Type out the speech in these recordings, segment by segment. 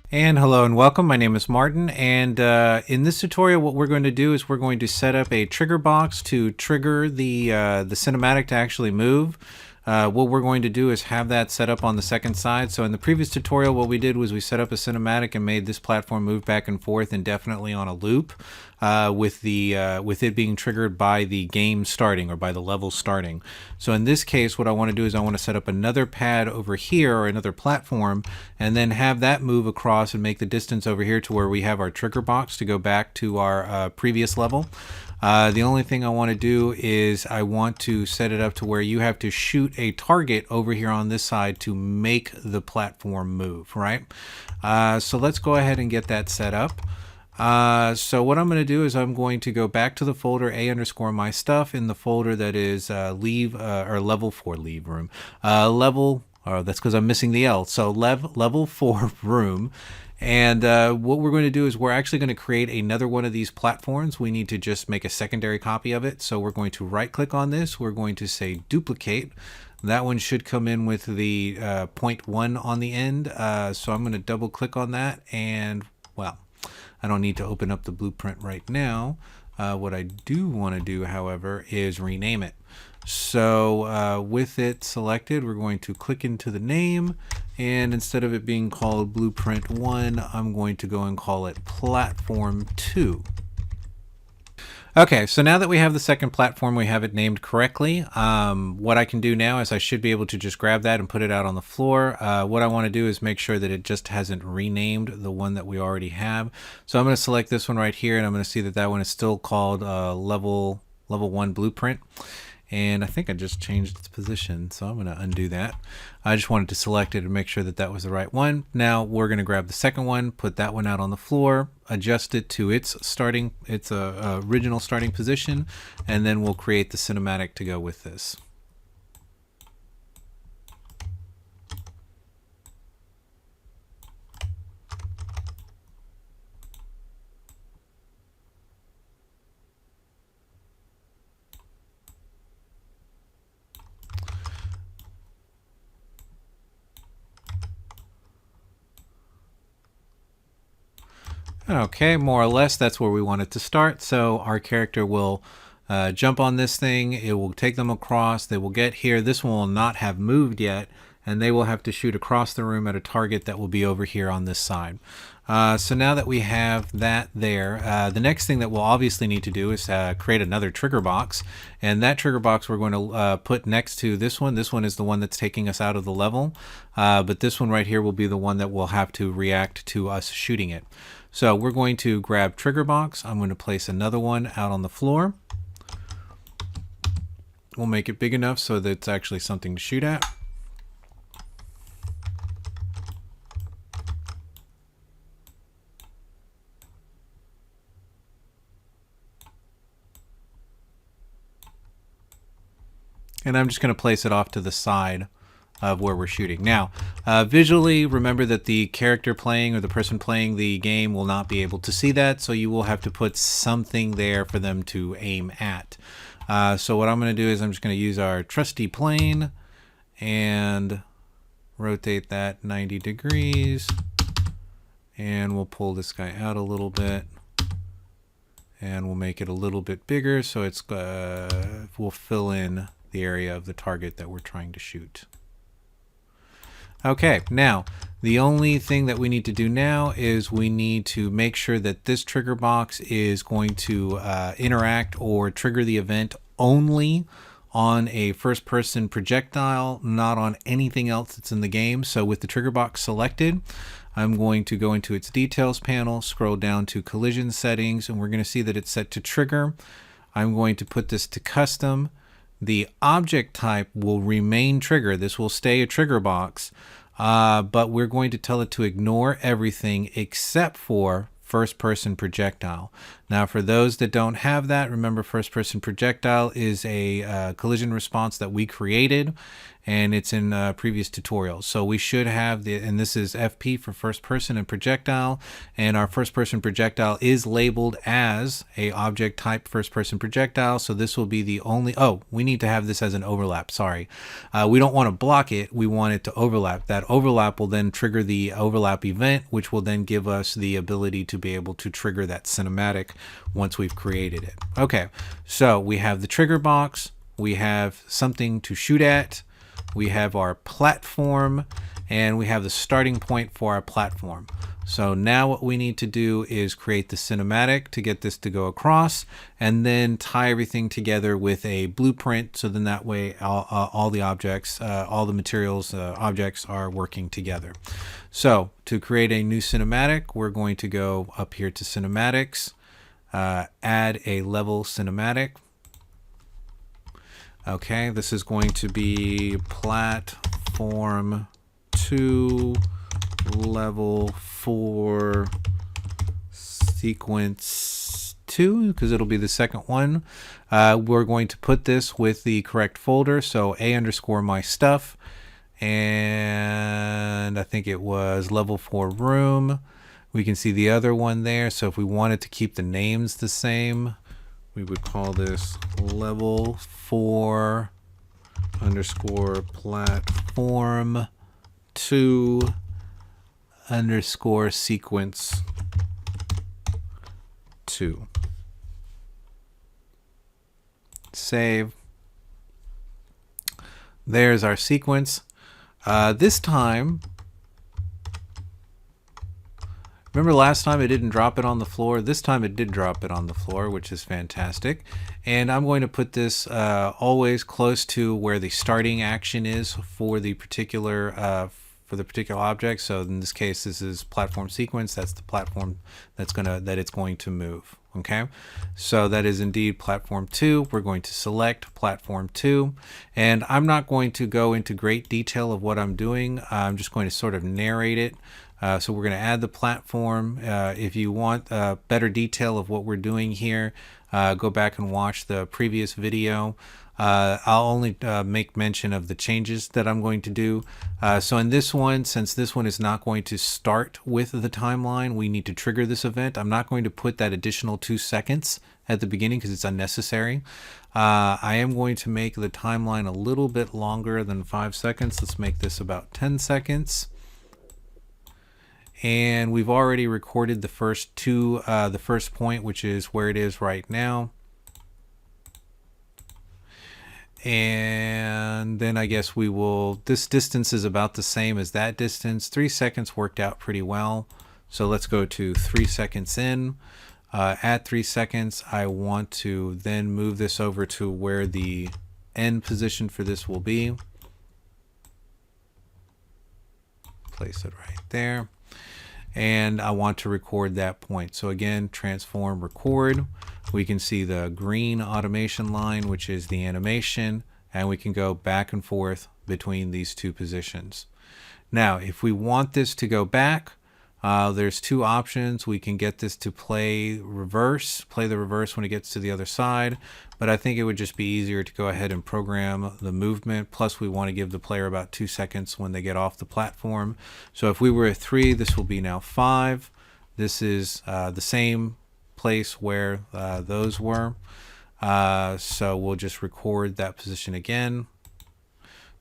And hello and welcome. My name is Martin, and in this tutorial what we're going to do is we're going to set up a trigger box to trigger the cinematic to actually move. What we're going to do is have that set up on the second side. So in the previous tutorial what we did was we set up a cinematic and made this platform move back and forth indefinitely on a loop with it being triggered by the game starting or by the level starting. So in this case what I want to do is I want to set up another pad over here or another platform and then have that move across and make the distance over here to where we have our trigger box to go back to our previous level. The only thing I want to do is I want to set it up to where you have to shoot a target over here on this side to make the platform move, right? So let's go ahead and get that set up. So what I'm going to do is I'm going to go back to the folder a_my stuff in the folder that is level 4 leave room. That's because I'm missing the L. So level 4 room. And what we're going to do is we're actually going to create another one of these platforms. We need to just make a secondary copy of it. So we're going to right click on this. We're going to say duplicate. That one should come in with the 0.1 on the end. So I'm going to double click on that. And well, I don't need to open up the blueprint right now. What I do want to do, however, is rename it. So with it selected, we're going to click into the name, and instead of it being called Blueprint 1, I'm going to go and call it Platform 2. Okay, so now that we have the second platform, we have it named correctly. What I can do now is I should be able to just grab that and put it out on the floor. What I want to do is make sure that it just hasn't renamed the one that we already have. So I'm going to select this one right here, and I'm going to see that that one is still called level 1 Blueprint. And I think I just changed its position, so I'm going to undo that. I just wanted to select it and make sure that that was the right one. Now we're going to grab the second one, put that one out on the floor, adjust it to its original starting position, and then we'll create the cinematic to go with this. Okay, more or less that's where we want it to start. So our character will jump on this thing, it will take them across, they will get here. This one will not have moved yet, and they will have to shoot across the room at a target that will be over here on this side. So now that we have that there, the next thing that we'll obviously need to do is create another trigger box, and that trigger box we're going to put next to this one. This one is the one that's taking us out of the level, but this one right here will be the one that will have to react to us shooting it. So we're going to grab trigger box. I'm going to place another one out on the floor. We'll make it big enough so that it's actually something to shoot at. And I'm just going to place it off to the side of where we're shooting. Now, visually, remember that the character playing or the person playing the game will not be able to see that, so you will have to put something there for them to aim at. So what I'm going to do is I'm just going to use our trusty plane and rotate that 90 degrees, and we'll pull this guy out a little bit, and we'll make it a little bit bigger so it's we'll fill in the area of the target that we're trying to shoot. Okay, now the only thing that we need to do now is we need to make sure that this trigger box is going to interact or trigger the event only on a first-person projectile, not on anything else that's in the game. So with the trigger box selected, I'm going to go into its details panel, scroll down to collision settings, and we're going to see that it's set to trigger. I'm going to put this to custom. The object type will remain trigger. This will stay a trigger box, but we're going to tell it to ignore everything except for first-person projectile. Now, for those that don't have that, remember first-person projectile is a collision response that we created, and it's in previous tutorials. So we should have and this is FP for first person and projectile, and our first person projectile is labeled as a object type first person projectile. So this will be the only, oh, we need to have this as an overlap, sorry. We don't want to block it, we want it to overlap. That overlap will then trigger the overlap event, which will then give us the ability to be able to trigger that cinematic once we've created it. Okay, so we have the trigger box, we have something to shoot at, we have our platform, and we have the starting point for our platform. So now what we need to do is create the cinematic to get this to go across, and then tie everything together with a blueprint, so then that way all the objects, all the materials, objects are working together. So to create a new cinematic, we're going to go up here to cinematics, add a level cinematic. Okay, this is going to be platform 2 level 4 sequence 2, because it'll be the second one. We're going to put this with the correct folder, so a_my stuff, and I think it was level 4 room. We can see the other one there, so if we wanted to keep the names the same, we would call this level 4 underscore platform 2 underscore sequence 2. Save. There's our sequence. This time, remember last time it didn't drop it on the floor? This time it did drop it on the floor, which is fantastic. And I'm going to put this always close to where the starting action is for the particular object. So in this case, this is platform sequence. That's the platform that it's going to move. Okay, so that is indeed platform 2. We're going to select platform 2, and I'm not going to go into great detail of what I'm doing. I'm just going to sort of narrate it. So we're going to add the platform. If you want better detail of what we're doing here, go back and watch the previous video. I'll only make mention of the changes that I'm going to do. So in this one, since this one is not going to start with the timeline, we need to trigger this event. I'm not going to put that additional 2 seconds at the beginning because it's unnecessary. I am going to make the timeline a little bit longer than 5 seconds. Let's make this about 10 seconds. And we've already recorded the first point, which is where it is right now. And then I guess we will, this distance is about the same as that distance. 3 seconds worked out pretty well. So let's go to 3 seconds in. At 3 seconds, I want to then move this over to where the end position for this will be. Place it right there. And I want to record that point. So again, transform, record. We can see the green automation line, which is the animation, and we can go back and forth between these two positions. Now, if we want this to go back, there's 2 options. We can get this to play the reverse when it gets to the other side, but I think it would just be easier to go ahead and program the movement. Plus, we want to give the player about 2 seconds when they get off the platform. So if we were at 3, this will be now 5. This is the same place where those were. So we'll just record that position again.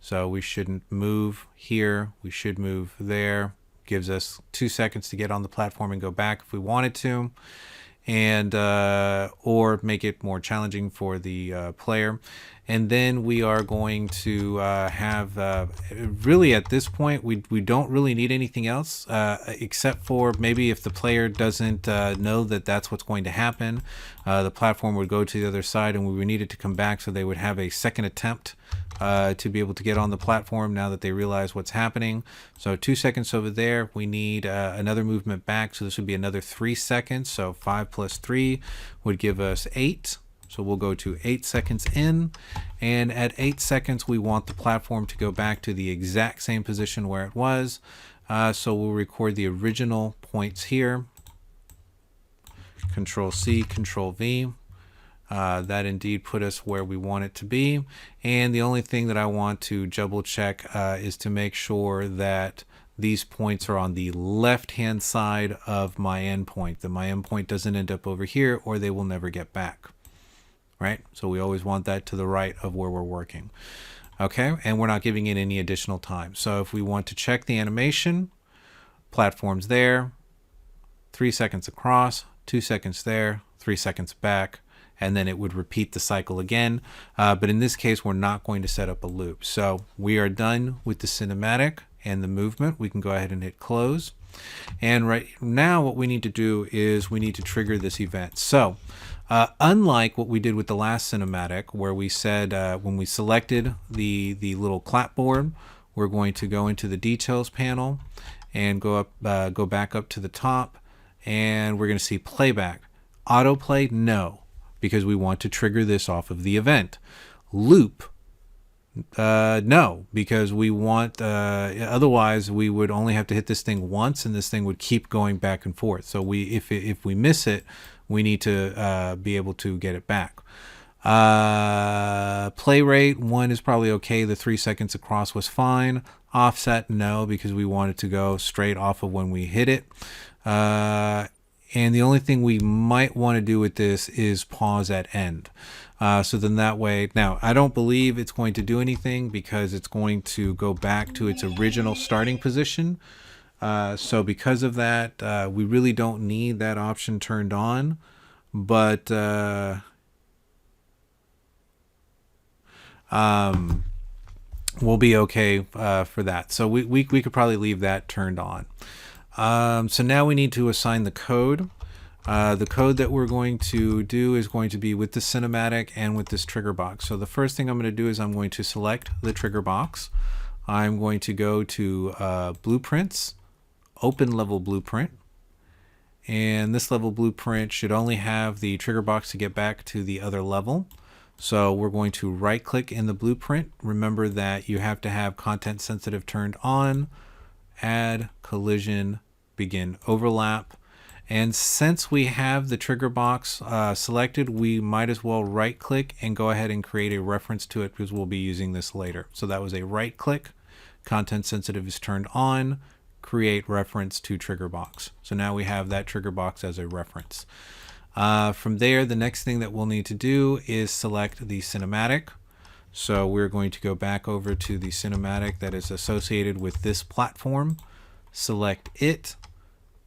So we shouldn't move here. We should move there. Gives us 2 seconds to get on the platform and go back if we wanted to, and or make it more challenging for the player. And then we are going to have really at this point we don't really need anything else except for maybe if the player doesn't know that that's what's going to happen, the platform would go to the other side and we would need it to come back, so they would have a second attempt to be able to get on the platform now that they realize what's happening. So 2 seconds over there. We need another movement back, so this would be another 3 seconds. So 5 plus 3 would give us 8. So we'll go to 8 seconds in, and at 8 seconds we want the platform to go back to the exact same position where it was. So we'll record the original points here. Control C, Control V. That indeed put us where we want it to be. And the only thing that I want to double check is to make sure that these points are on the left-hand side of my endpoint, that my endpoint doesn't end up over here or they will never get back, right? So we always want that to the right of where we're working. Okay, and we're not giving it any additional time. So if we want to check the animation, platforms there, 3 seconds across, 2 seconds there, 3 seconds back, and then it would repeat the cycle again. But in this case, we're not going to set up a loop. So we are done with the cinematic and the movement. We can go ahead and hit close. And right now what we need to do is we need to trigger this event. So unlike what we did with the last cinematic, where we said when we selected the little clapboard, we're going to go into the details panel and go back up to the top, and we're going to see playback. Autoplay, no, because we want to trigger this off of the event. Loop, no, because we want, otherwise we would only have to hit this thing once and this thing would keep going back and forth. So if we miss it, we need to be able to get it back. Play rate, 1 is probably okay. The 3 seconds across was fine. Offset, no, because we want it to go straight off of when we hit it. And the only thing we might want to do with this is pause at end. So then that way, now I don't believe it's going to do anything because it's going to go back to its original starting position. So because of that, we really don't need that option turned on, but we'll be okay for that. So we could probably leave that turned on. So now we need to assign the code. The code that we're going to do is going to be with the cinematic and with this trigger box. So the first thing I'm going to do is I'm going to select the trigger box. I'm going to go to blueprints, open level blueprint. And this level blueprint should only have the trigger box to get back to the other level. So we're going to right click in the blueprint. Remember that you have to have content sensitive turned on, add collision, begin overlap. And since we have the trigger box selected, we might as well right click and go ahead and create a reference to it because we'll be using this later. So that was a right click, content sensitive is turned on, create reference to trigger box. So now we have that trigger box as a reference. From there, the next thing that we'll need to do is select the cinematic. So we're going to go back over to the cinematic that is associated with this platform, select it,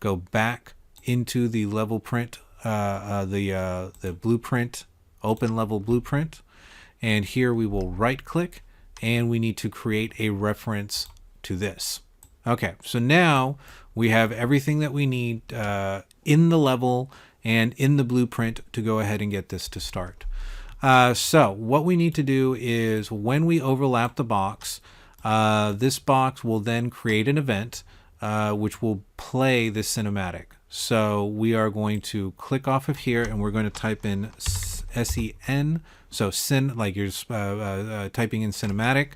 go back into the level print, the blueprint, open level blueprint, and here we will right click and we need to create a reference to this. Okay, so now we have everything that we need in the level and in the blueprint to go ahead and get this to start. So what we need to do is when we overlap the box, this box will then create an event which will play the cinematic. So we are going to click off of here and we're going to type in SEN, so sin, like you're typing in cinematic,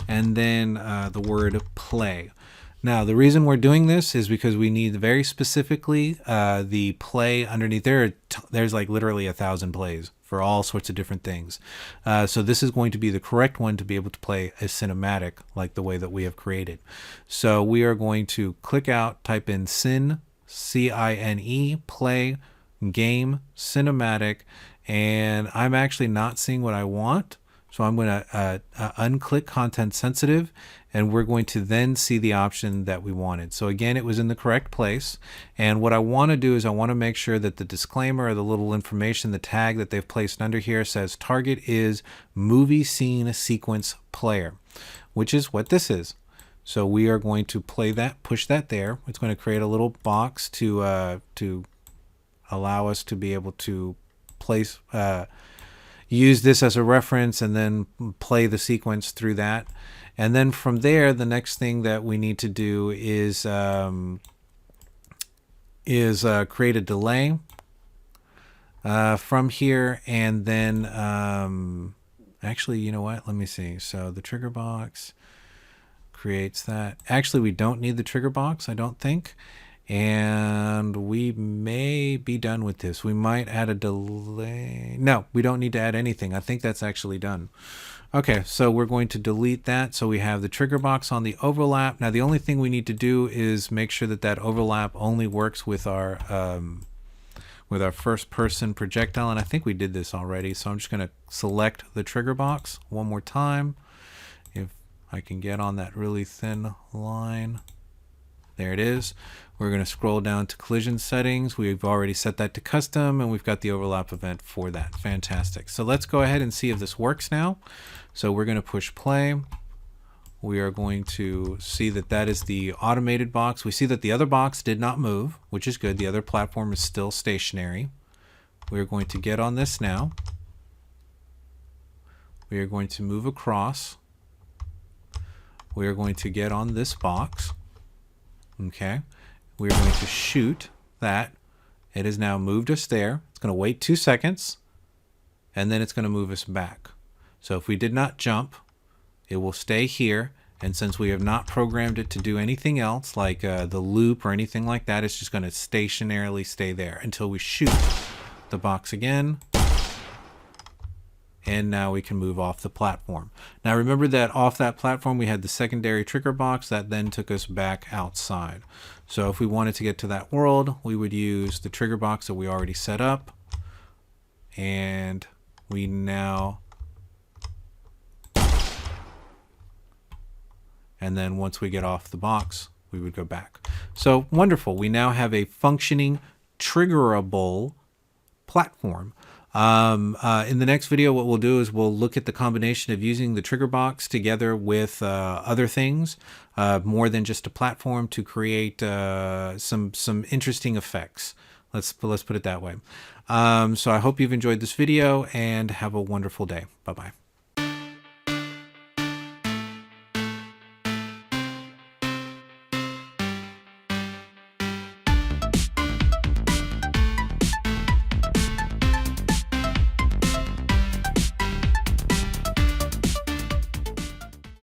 and then the word play. Now, the reason we're doing this is because we need very specifically the play underneath. There's like literally 1,000 plays for all sorts of different things. So this is going to be the correct one to be able to play a cinematic like the way that we have created. So we are going to click out, type in sin, C-I-N-E, play, game, cinematic, and I'm actually not seeing what I want. So I'm going to unclick content sensitive, and we're going to then see the option that we wanted. So again, it was in the correct place. And what I want to do is I want to make sure that the disclaimer or the little information, the tag that they've placed under here says target is movie scene sequence player, which is what this is. So we are going to play that, push that there. It's going to create a little box to allow us to be able to place, use this as a reference and then play the sequence through that. And then from there, the next thing that we need to do is create a delay from here. And then actually, you know what? Let me see. So the trigger box creates that. Actually, we don't need the trigger box, I don't think. And and we may be done with this. We might add a delay. No, we don't need to add anything. I think that's actually done. Okay, so we're going to delete that. So we have the trigger box on the overlap. Now the only thing we need to do is make sure that that overlap only works with our first person projectile. And I think we did this already. So I'm just going to select the trigger box one more time. If I can get on that really thin line. There it is. We're going to scroll down to collision settings. We've already set that to custom, and we've got the overlap event for that. Fantastic. So let's go ahead and see if this works now. So we're going to push play. We are going to see that that is the automated box. We see that the other box did not move, which is good. The other platform is still stationary. We're going to get on this now. We are going to move across. We are going to get on this box. Okay. We're going to shoot that. It has now moved us there. It's going to wait 2 seconds, and then it's going to move us back. So if we did not jump, it will stay here. And since we have not programmed it to do anything else, like the loop or anything like that, it's just going to stationarily stay there until we shoot the box again. And now we can move off the platform. Now remember that off that platform we had the secondary trigger box that then took us back outside. So if we wanted to get to that world, we would use the trigger box that we already set up. And we now... And then once we get off the box, we would go back. So wonderful. We now have a functioning triggerable platform. In the next video, what we'll do is we'll look at the combination of using the trigger box together with other things, more than just a platform, to create some interesting effects. Let's put it that way. So I hope you've enjoyed this video and have a wonderful day. Bye-bye.